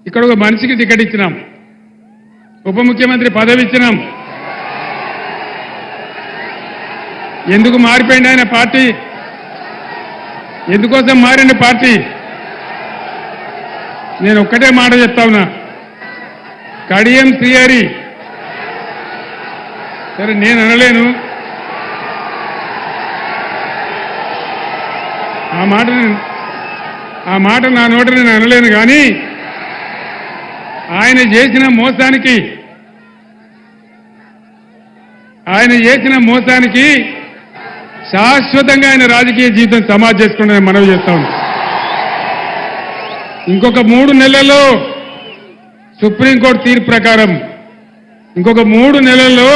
ఇక్కడ ఒక మనిషికి టికెట్ ఇచ్చినాం, ఉప ముఖ్యమంత్రి పదవి ఇచ్చినాం. ఎందుకు మారిపోయింది ఆయన పార్టీ? ఎందుకోసం మారింది పార్టీ? నేను ఒక్కటే మాట చెప్తా ఉన్నా, కడియం శ్రీహరి సరే నేను అనలేను, ఆ మాట నా నోట నేను అనలేను. కానీ ఆయన చేసిన మోసానికి శాశ్వతంగా ఆయన రాజకీయ జీవితం సమాధి చేసుకుని మనవి చేస్తా ఉన్నాం. ఇంకొక 3 నెలల్లో సుప్రీంకోర్టు తీర్పు ప్రకారం ఇంకొక 3 నెలల్లో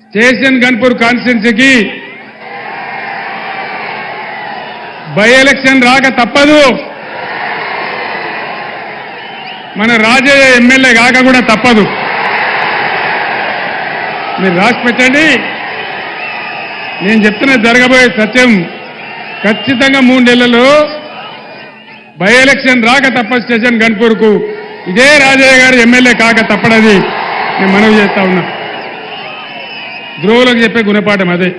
స్టేషన్ గన్పూర్ కాన్స్టిట్యున్సీకి బై ఎలక్షన్ రాక తప్పదు. మన రాజయ్య ఎమ్మెల్యే కాక కూడా తప్పదు. మీరు రాసి పెట్టండి. నేను చెప్తున్న జరగబోయే సత్యం. ఖచ్చితంగా 3 నెలల్లో బై ఎలక్షన్ రాక తప్ప స్టేషన్ గన్పూర్కు ఇదే రాజయ్య గారు ఎమ్మెల్యే కాక తప్పడది నేను మనవి చేస్తా ఉన్నా. ద్రోవులకు చెప్పే గుణపాఠం అదే.